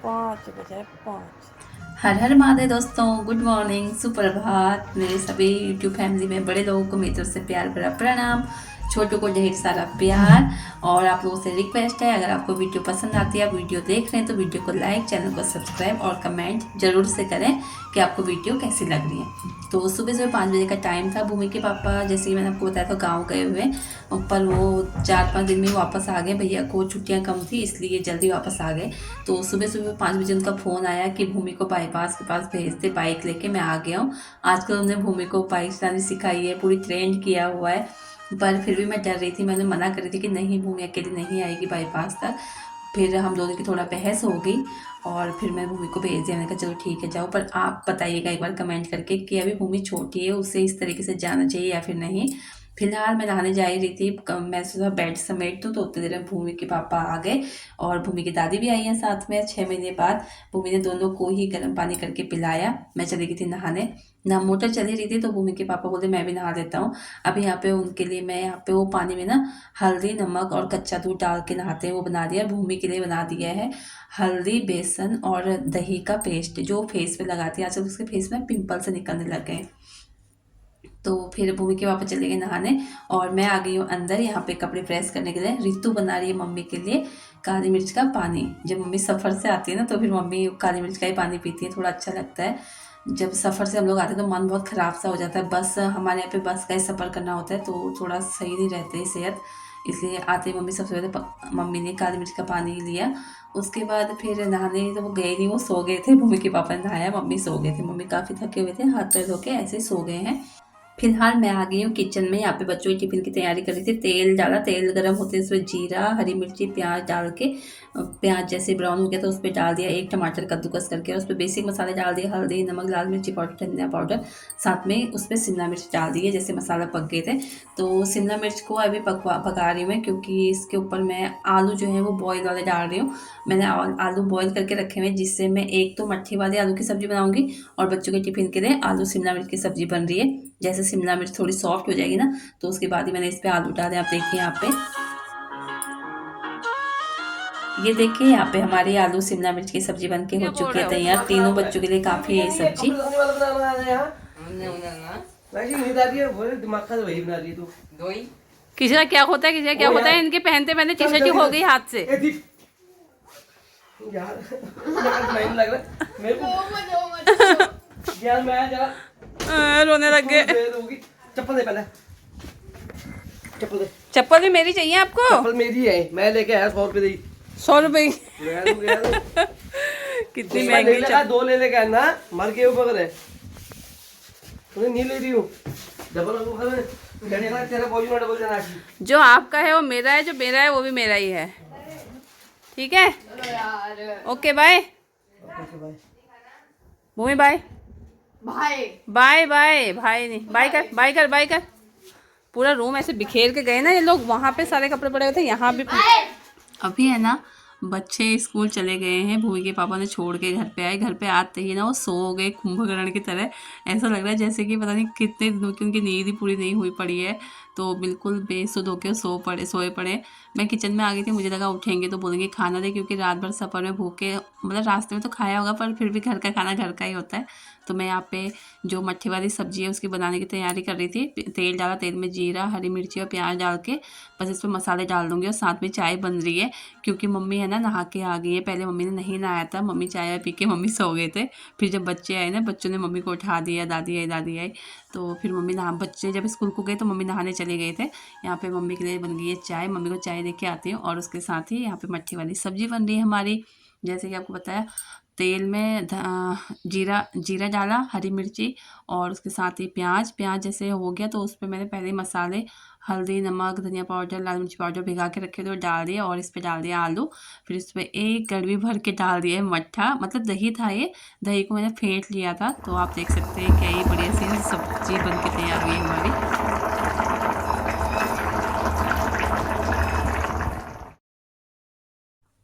5 बजे 5। हर हर महादेव दोस्तों, गुड मॉर्निंग, सुप्रभात। मेरे सभी यूट्यूब फैमिली में बड़े लोगों को मेरी तरफ से प्यार भरा प्रणाम, छोटों को ढेर सारा प्यार। और आप लोगों से रिक्वेस्ट है, अगर आपको वीडियो पसंद आती है, आप वीडियो देख रहे हैं तो वीडियो को लाइक, चैनल को सब्सक्राइब और कमेंट जरूर से करें कि आपको वीडियो कैसी लग रही है। तो सुबह सुबह 5 बजे का टाइम था। भूमि के पापा, जैसे कि मैंने आपको बताया था, गाँव गए हुए, पर वो 4-5 दिन में वापस आ गए। भैया को छुट्टियाँ कम थी इसलिए जल्दी वापस आ गए। तो सुबह सुबह 5 बजे उनका फ़ोन आया कि भूमि को बाईपास के पास भेज दे, बाइक लेके मैं आ गया हूँ। आजकल उन्होंने भूमि को बाइक चलानी सिखाई है, पूरी ट्रेंड किया हुआ है। पर फिर भी मैं डर रही थी, मैंने मना कर रही थी कि नहीं, भूमि अकेली नहीं आएगी बाईपास तक। फिर हम दोनों की थोड़ा बहस हो गई और फिर मैं भूमि को भेज दिया। मैंने कहा चलो ठीक है जाओ, पर आप बताइएगा एक बार कमेंट करके कि अभी भूमि छोटी है, उसे इस तरीके से जाना चाहिए या फिर नहीं। फिलहाल मैं नहाने जा ही रही थी, मैं सोचा बेड समेट दूँ, तो उतनी देर में भूमि के पापा आ गए और भूमि की दादी भी आई हैं साथ में 6 महीने बाद। भूमि ने दोनों को ही गर्म पानी करके पिलाया। मैं चली गई थी नहाने ना, मोटर चली रही थी, तो भूमि के पापा बोले मैं भी नहा देता हूँ। अभी यहाँ पे उनके लिए मैं यहाँ पे वो पानी में ना हल्दी, नमक और कच्चा दूध डाल के नहाते हैं, वो बना दिया। भूमि के लिए बना दिया है हल्दी, बेसन और दही का पेस्ट, जो फेस पे लगाती है। आजकल उसके फेस में पिंपल से निकलने लग गए। तो फिर भूमि के पापा चले गए नहाने और मैं आ गई हूँ अंदर, यहाँ पे कपड़े प्रेस करने के लिए। रितु बना रही है मम्मी के लिए काली मिर्च का पानी। जब मम्मी सफ़र से आती है ना, तो फिर मम्मी काली मिर्च का ही पानी पीती है, थोड़ा अच्छा लगता है। जब सफ़र से हम लोग आते हैं तो मन बहुत ख़राब सा हो जाता है। बस हमारे यहाँ पे बस का ही सफ़र करना होता है, तो थोड़ा सही नहीं रहती है सेहत, इसलिए आते ही मम्मी सबसे पहले मम्मी ने काली मिर्च का पानी लिया। उसके बाद फिर नहाने तो वो गए नहीं, वो सो गए थे। भूमि के पापा ने नहाया, मम्मी सो गए थे। मम्मी काफ़ी थके हुए थे, हाथ पैर धो के ऐसे ही सो गए हैं। फिलहाल मैं आ गई हूँ किचन में। यहाँ पे बच्चों की टिफिन की तैयारी कर रही थी। तेल डाला, तेल गर्म होते ही उसमें जीरा, हरी मिर्ची, प्याज डाल के, प्याज जैसे ब्राउन हो गया तो उस पर डाल दिया एक टमाटर कद्दूकस करके, और उस पर बेसिक मसाले डाल दिए, हल्दी, नमक, लाल मिर्ची पाउडर, धनिया पाउडर। साथ में उस पर शिमला मिर्च डाल दिए। जैसे मसाला पक गए थे तो शिमला मिर्च को अभी पका रही हूँ मैं, क्योंकि इसके ऊपर मैं आलू जो है वो बॉयल वाले डाल रही हूँ। मैंने आलू बॉयल करके रखे हुए हैं, जिससे मैं एक तो मट्ठी वाली आलू की सब्ज़ी बनाऊँगी और बच्चों के टिफ़िन के लिए आलू शिमला मिर्च की सब्ज़ी बन रही है। जैसे शिमला मिर्च थोड़ी सॉफ्ट हो जाएगी ना, तो उसके बाद ही मैंने इस पे आलू डाले। आप देखिए यहाँ पे, ये देखिए यहाँ पे हमारी आलू शिमला मिर्च की सब्जी बन के हो क्या बोल चुकी रहे है हो? तैयार। तीनों बच्चों के लिए काफ़ी है ये सब्जी। कपड़े धोने वाला बना रहा है यहाँ। वैसे नींद आ रही है, बोले दिमाग का वही बना रही है तू। किसी का क्या होता है, किसी का क्या ओ होता यार, है। इनके पहनते पहनते टी चल शर्ट जल्दी हो चल। गई हाथ से। ए दीप, यार यार नहीं लग रहा मेरे को। यार मैं जरा रोने लग थोड़ी गए। देर होगी। चप्पल दे पहले, चप्पल दे। चप्पल भी मेरी चाहिए आपको? चप्पल मेरी है, मैं लेके आया 100 रुपए दी। 100 रुपए की? ले लूं, ले लूं। कितनी मैं नहीं महंगी लगा, 2 ले लेके आना, मर के ऊपर है। तूने नहीं ले रही हूँ डबल कहने का तेरा बोझ ना डबल देना। जो आपका है वो मेरा है, जो मेरा है वो भी मेरा ही है। ठीक है, ओके बाय। भूमि बाय। भाई बाय बाय, भाई नहीं, बाय कर, बाय कर, बाय कर। पूरा रूम ऐसे बिखेर के गए ना ये लोग, वहाँ पे सारे कपड़े पड़े हुए थे, यहाँ भी। अभी है ना, बच्चे स्कूल चले गए हैं, भूमि के पापा ने छोड़ के घर पे आए। घर पे आते ही ना वो सो गए कुंभकर्ण की तरह। ऐसा लग रहा है जैसे कि पता नहीं कितने दिनों की उनकी नींद ही पूरी नहीं हुई पड़ी है। तो बिल्कुल बेसुध होकर सोए पड़े। मैं किचन में आ गई थी, मुझे लगा उठेंगे तो बोलेंगे खाना दे, क्योंकि रात भर सफ़र में भूखे, मतलब रास्ते में तो खाया होगा पर फिर भी घर का खाना घर का ही होता है। तो मैं यहाँ पे जो मट्ठी वाली सब्ज़ी है उसकी बनाने की तैयारी कर रही थी। तेल डाला, तेल में जीरा, हरी मिर्ची और प्याज डाल के बस इस पर मसाले डाल दूँगी, और साथ में चाय बन रही है। क्योंकि मम्मी है ना नहा के आ गई है। पहले मम्मी ने नहीं नहाया था, मम्मी चाय पी के मम्मी सो गए थे। फिर जब बच्चे आए ना, बच्चों ने मम्मी को उठा दिया, दादी आई, दादी आई, तो फिर मम्मी नहा, बच्चे जब स्कूल को गए तो मम्मी नहाने चले गए थे। यहाँ पे मम्मी के लिए बन गई है चाय, मम्मी को चाय दे के आती हूँ। और उसके साथ ही यहाँ पे मट्ठी वाली सब्ज़ी बन रही है हमारी। जैसे कि आपको बताया, तेल में जीरा जीरा डाला, हरी मिर्ची और उसके साथ ही प्याज जैसे हो गया तो उस पर मैंने पहले मसाले हल्दी, नमक, धनिया पाउडर, लाल मिर्च पाउडर भिगा के रखे थे वो डाल दिया, और इस पे डाल दिया आलू। फिर इस पे एक गड़वी भर के डाल दिया है मट्ठा, मतलब दही था ये, दही को मैंने फेंट लिया था। तो आप देख सकते हैं क्या ही बढ़िया सी सब्जी बन के तैयार हुई है हमारी।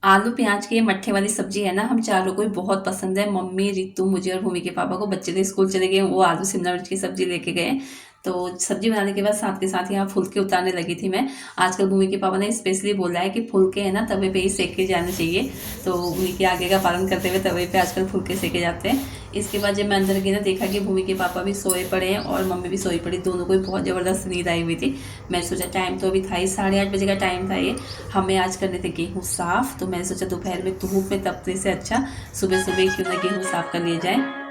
आलू प्याज की ये मट्ठे वाली सब्जी है ना, हम चारों को भी बहुत पसंद है। मम्मी, रितु, मुझे और भूमि के पापा को। बच्चे तो स्कूल चले गए, वो आलू शिमला मिर्च की सब्जी लेके गए। तो सब्जी बनाने के बाद साथ के साथ यहाँ फुलके उतारने लगी थी मैं। आजकल भूमि के पापा ने स्पेशली बोला है कि फुलके है ना तवे पे ही सेके जाने चाहिए, तो भूमि के आगे का पालन करते हुए तवे पे आजकल फुलके सेके जाते हैं। इसके बाद जब मैं अंदर गई ना देखा कि भूमि के पापा भी सोए पड़े हैं और मम्मी भी सोई पड़ी, दोनों को ही बहुत ज़बरदस्त नींद आई हुई थी। मैंने सोचा टाइम तो अभी था ही 8:30 बजे का टाइम था ये, हमें आज करने थे गेहूँ साफ़, तो मैंने सोचा दोपहर में धूप में तपने से अच्छा सुबह सुबह क्यों ना गेहूँ साफ़ कर लिए जाए।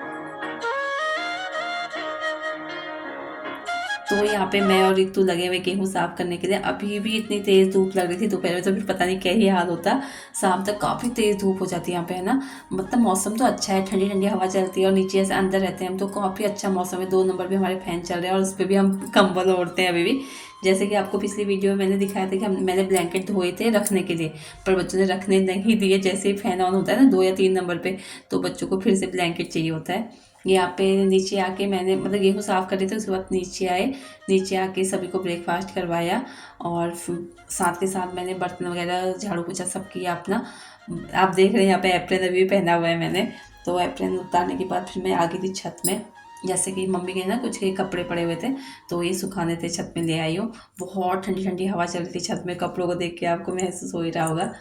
तो यहाँ पे मैं और रितु लगे हुए गेहूँ साफ़ करने के लिए। अभी भी इतनी तेज़ धूप लग रही थी दोपहर में, तो फिर पता नहीं क्या ही हाल होता। शाम तक काफ़ी तेज़ धूप हो जाती है यहाँ पे, है ना। मतलब मौसम तो अच्छा है, ठंडी ठंडी हवा चलती है और नीचे ऐसे अंदर रहते हैं हम, तो काफ़ी अच्छा मौसम है। 2 नंबर पे हमारे फैन चल रहे हैं और उस पर भी हम कंबल ओढ़ते हैं अभी भी। जैसे कि आपको पिछली वीडियो में मैंने दिखाया था कि मैंने ब्लैंकेट धोए थे रखने के लिए, पर बच्चों ने रखने नहीं दिए। जैसे ही फैन ऑन होता है ना 2 या 3 नंबर पे, तो बच्चों को फिर से ब्लैंकेट चाहिए होता है। यहाँ पे नीचे आके मैंने मतलब गेहूँ साफ़ कर रहे थे, उसके बाद नीचे आए, नीचे आके सभी को ब्रेकफास्ट करवाया और साथ के साथ मैंने बर्तन वगैरह झाड़ू पोछा सब किया अपना। आप देख रहे हैं यहाँ पे एप्रन अभी भी पहना हुआ है मैंने। तो एप्रन उतारने के बाद फिर मैं आ गई थी छत में। जैसे कि मम्मी के ना कुछ के कपड़े पड़े हुए थे, तो ये सुखाने थे, छत में ले आई हूँ। बहुत ठंडी ठंडी हवा चल रही थी छत में, कपड़ों को देख के आपको महसूस हो ही रहा होगा।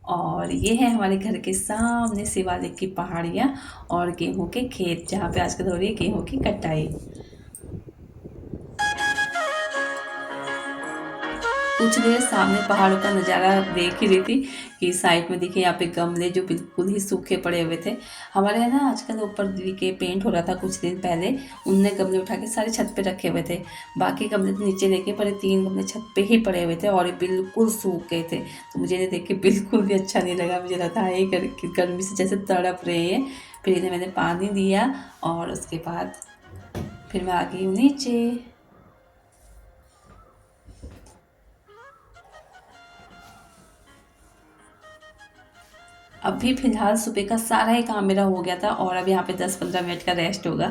और ये है हमारे घर के सामने शिवालिक की पहाड़ियाँ और गेहूं के खेत, जहाँ पे आजकल हो रही है गेहूं की कटाई। कुछ देर सामने पहाड़ों का नज़ारा देख ही रही थी कि साइड में दिखे यहाँ पे गमले जो बिल्कुल ही सूखे पड़े हुए थे। हमारे यहाँ ना आजकल ऊपर दीदी के पेंट हो रहा था कुछ दिन पहले, उनने गमले उठा के सारे छत पे रखे हुए थे। बाकी गमले तो नीचे लेके पड़े, 3 गमले छत पे ही पड़े हुए थे और ये बिल्कुल सूख गए थे। तो मुझे इन्हें देख के बिल्कुल भी अच्छा नहीं लगा, मुझे लगा है ये गर्मी से जैसे तड़प रहे हैं। फिर इन्हें मैंने पानी दिया और उसके बाद फिर मैं आ गई हूँ नीचे। अभी फ़िलहाल सुबह का सारा ही काम मेरा हो गया था और अब यहाँ पे 10-15 मिनट का रेस्ट होगा।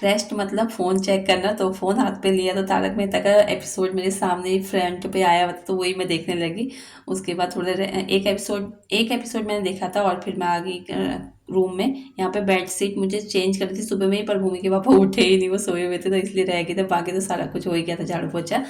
रेस्ट मतलब फ़ोन चेक करना, तो फ़ोन हाथ पे लिया तो तारक मेहता का एपिसोड मेरे सामने ही फ्रंट पे आया हुआ था, तो वही मैं देखने लगी। उसके बाद थोड़ा एक एपिसोड मैंने देखा था और फिर मैं आ गई रूम में। यहाँ पे बेड शीट मुझे चेंज करनी थी सुबह में ही, पर भूमि के पापा उठे ही नहीं, वो सोए हुए थे, तो इसलिए रह गए थे। बाकी तो सारा कुछ हो ही गया था, झाड़ू पोछा।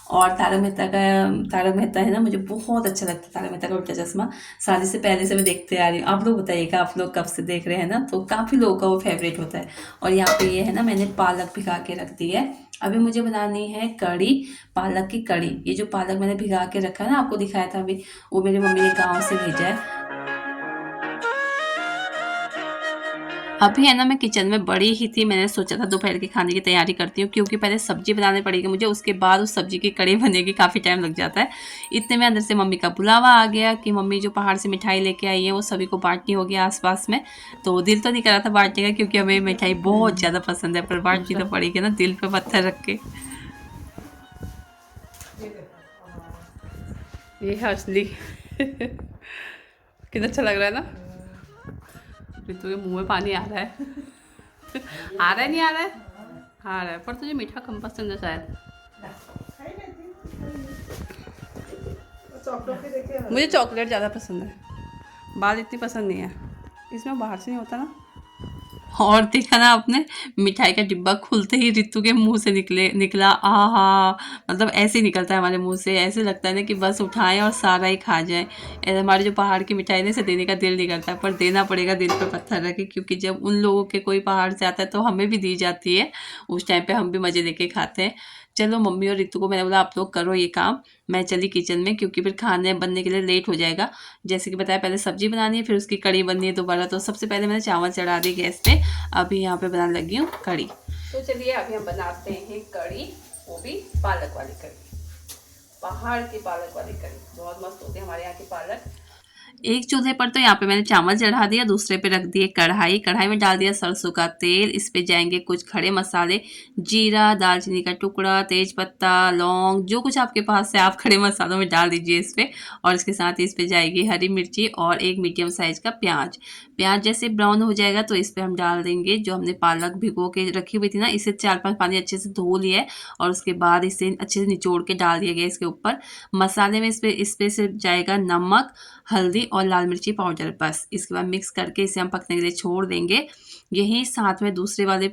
और तारक मेहता है ना, मुझे बहुत अच्छा लगता है तारक मेहता का उल्टा चश्मा। शादी से पहले से मैं देखते आ रही हूँ। आप लोग बताइएगा आप लोग कब से देख रहे हैं ना, तो काफ़ी लोगों का वो फेवरेट होता है। और यहाँ पे ये है ना, मैंने पालक भिगा के रख दी है। अभी मुझे बनानी है कड़ी, पालक की कड़ी। ये जो पालक मैंने भिगा के रखा है ना, आपको दिखाया था अभी, वो मेरी मम्मी ने गाँव से भेजा है। अभी है ना मैं किचन में बड़ी ही थी, मैंने सोचा था दोपहर के खाने की तैयारी करती हूँ, क्योंकि पहले सब्जी बनाने पड़ेगी मुझे, उसके बाद उस सब्जी की कड़ी बनेगी, काफ़ी टाइम लग जाता है। इतने में अंदर से मम्मी का बुलावा आ गया कि मम्मी जो पहाड़ से मिठाई लेके आई है वो सभी को बांटनी होगी आसपास में। तो दिल तो नहीं कर रहा था बांटने का, क्योंकि हमें मिठाई बहुत ज़्यादा पसंद है, पर बांटनी तो पड़ेगी ना, दिल पर पत्थर रख के। ये है असली कितना अच्छा लग रहा है ना। रितु के मुंह में पानी आ रहा है आ रहा है नहीं आ रहा है, आ रहा है, पर तुझे मीठा कम पसंद है शायद। मुझे चॉकलेट ज़्यादा पसंद है, बाल इतनी पसंद नहीं है, इसमें बाहर से नहीं होता ना। और देखा ना आपने, मिठाई का डिब्बा खुलते ही रितु के मुंह से निकला आहा, मतलब ऐसे ही निकलता है हमारे मुंह से, ऐसे लगता है ना कि बस उठाएं और सारा ही खा जाएं। ऐसे हमारे जो पहाड़ की मिठाई ने से देने का दिल नहीं करता, पर देना पड़ेगा दिल पे पत्थर रखे, क्योंकि जब उन लोगों के कोई पहाड़ से आता है तो हमें भी दी जाती है, उस टाइम पे हम भी मज़े लेके खाते हैं। चलो मम्मी और रितु को मैंने बोला आप लोग करो ये काम, मैं चली किचन में, क्योंकि फिर खाने बनने के लिए लेट हो जाएगा। जैसे कि बताया पहले सब्जी बनानी है, फिर उसकी कड़ी बननी है दोबारा। तो सबसे पहले मैंने चावल चढ़ा दी गैस पे, अभी यहाँ पे बनाने लगी हूँ कड़ी। तो चलिए अभी हम बनाते हैं कड़ी, वो भी पालक वाली कड़ी, पहाड़ की पालक वाली कड़ी। बहुत मस्त होती है हमारे यहाँ की पालक। एक चूल्हे पर तो यहाँ पे मैंने चावल चढ़ा दिया, दूसरे पे रख दिए कढ़ाई। कढ़ाई में डाल दिया सरसों का तेल, इस पे जाएंगे कुछ खड़े मसाले, जीरा, दालचीनी का टुकड़ा, तेज पत्ता, लौंग, जो कुछ आपके पास है आप खड़े मसालों में डाल दीजिए इस पे। और इसके साथ इस पे जाएगी हरी मिर्ची और एक मीडियम साइज का प्याज। प्याज जैसे ब्राउन हो जाएगा तो इस पे हम डाल देंगे जो हमने पालक भिगो के रखी हुई थी ना, इसे 4-5 पानी अच्छे से धो लिया है और उसके बाद इसे अच्छे से निचोड़ के डाल दिया गया इसके ऊपर। मसाले में इस पे से जाएगा नमक, हल्दी और लाल मिर्ची पाउडर, बस। इसके बाद मिक्स करके इसे हम पकने के लिए छोड़ देंगे। यही साथ में दूसरे वाले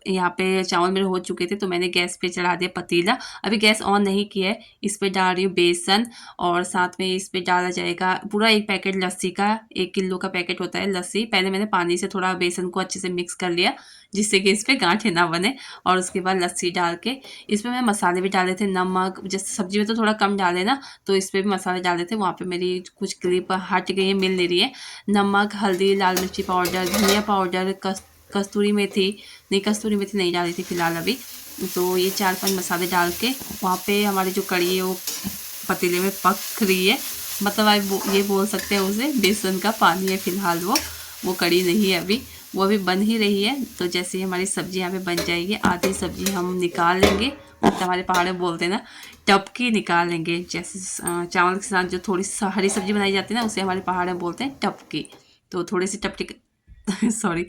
यहाँ पे चावल मेरे हो चुके थे तो मैंने गैस पे चढ़ा दिया पतीला। अभी गैस ऑन नहीं किया है। इस पे डाल रही हूँ बेसन और साथ में इस पे डाला जाएगा पूरा 1 पैकेट लस्सी का। 1 किलो का पैकेट होता है लस्सी। पहले मैंने पानी से थोड़ा बेसन को अच्छे से मिक्स कर लिया जिससे कि इस पे गांठें ना बने, और उसके बाद लस्सी डाल के इसमें मैं मसाले भी डाले थे। नमक, जैसे सब्जी में तो थोड़ा कम डाले ना, तो इस पे भी मसाले डाले थे। वहाँ पे मेरी कुछ क्लिप हट गई है, मिल नहीं रही है। नमक, हल्दी, लाल मिर्ची पाउडर, धनिया पाउडर, कस्तूरी मेथी, नहीं कस्तूरी मेथी नहीं डाली थी फिलहाल अभी। तो ये 4-5 मसाले डाल के वहाँ पे हमारी जो कड़ी है वो पतीले में पक रही है। मतलब आप ये बोल सकते हैं उसे बेसन का पानी है फिलहाल, वो कड़ी नहीं है अभी, वो अभी बन ही रही है। तो जैसे ही हमारी सब्जी यहाँ पे बन जाएगी, आधी सब्जी हम निकाल लेंगे। तो हमारे पहाड़े बोलते हैं ना, टपकी निकाल लेंगे। जैसे चावल के साथ जो थोड़ी हरी सब्जी बनाई जाती है ना, उसे हमारे पहाड़े बोलते हैं टपकी। तो थोड़ी सी टपकी सॉरी,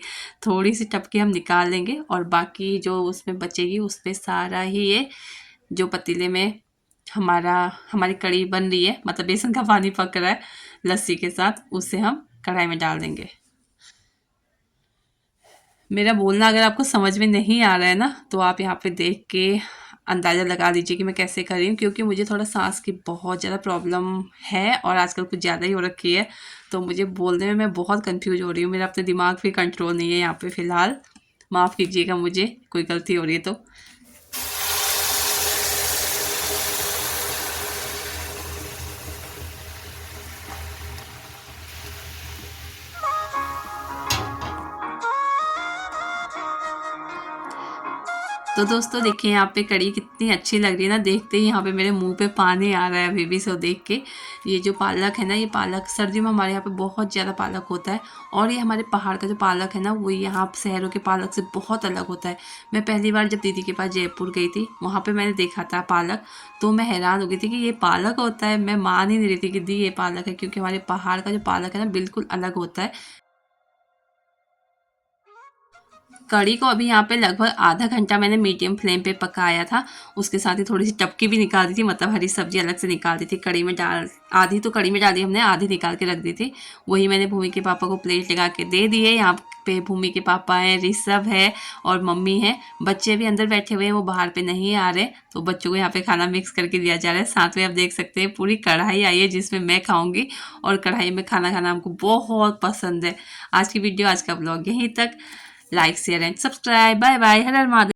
थोड़ी सी टपकी हम निकाल लेंगे और बाकी जो उसमें बचेगी उस पर सारा ही ये जो पतीले में हमारी कड़ी बन रही है, मतलब बेसन का पानी पक रहा है लस्सी के साथ, उसे हम कढ़ाई में डाल देंगे। मेरा बोलना अगर आपको समझ में नहीं आ रहा है ना, तो आप यहाँ पे देख के अंदाज़ा लगा लीजिए कि मैं कैसे कर रही हूँ, क्योंकि मुझे थोड़ा सांस की बहुत ज़्यादा प्रॉब्लम है और आजकल कुछ ज़्यादा ही हो रखी है। तो मुझे बोलने में मैं बहुत कंफ्यूज हो रही हूँ। मेरा अपने दिमाग पे कंट्रोल नहीं है यहाँ पे फ़िलहाल। माफ़ कीजिएगा मुझे कोई गलती हो रही है तो। तो दोस्तों देखिए यहाँ पे कड़ी कितनी अच्छी लग रही है ना, देखते ही यहाँ पे मेरे मुंह पे पानी आ रहा है अभी भी सो देख के। ये जो पालक है ना, ये पालक सर्दियों में हमारे यहाँ पे बहुत ज़्यादा पालक होता है, और ये हमारे पहाड़ का जो पालक है ना, वो यहाँ शहरों के पालक से बहुत अलग होता है। मैं पहली बार जब दीदी के पास जयपुर गई थी, वहाँ पर मैंने देखा था पालक, तो मैं हैरान हो गई थी कि ये पालक होता है। मैं मान ही नहीं रही थी कि दी ये पालक है, क्योंकि हमारे पहाड़ का जो पालक है ना, बिल्कुल अलग होता है। कड़ी को अभी यहाँ पे लगभग आधा घंटा मैंने मीडियम फ्लेम पे पकाया था। उसके साथ ही थोड़ी सी टपकी भी निकाल दी थी, मतलब हरी सब्जी अलग से निकाल दी थी। कड़ी में डाल, आधी तो कड़ी में डाल दी हमने, आधी निकाल के रख दी थी। वही मैंने भूमि के पापा को प्लेट लगा के दे दिए। यहाँ पे भूमि के पापा हैं, ऋषभ है और मम्मी है। बच्चे भी अंदर बैठे हुए हैं, वो बाहर पे नहीं आ रहे, तो बच्चों को यहाँ पे खाना मिक्स करके दिया जा रहा है। साथ में आप देख सकते हैं पूरी कढ़ाई आई है जिसमें मैं खाऊंगी, और कढ़ाई में खाना खाना हमको बहुत पसंद है। आज की वीडियो, आज का ब्लॉग यहीं तक। Like, share and subscribe. Bye bye. हर हर महादेव।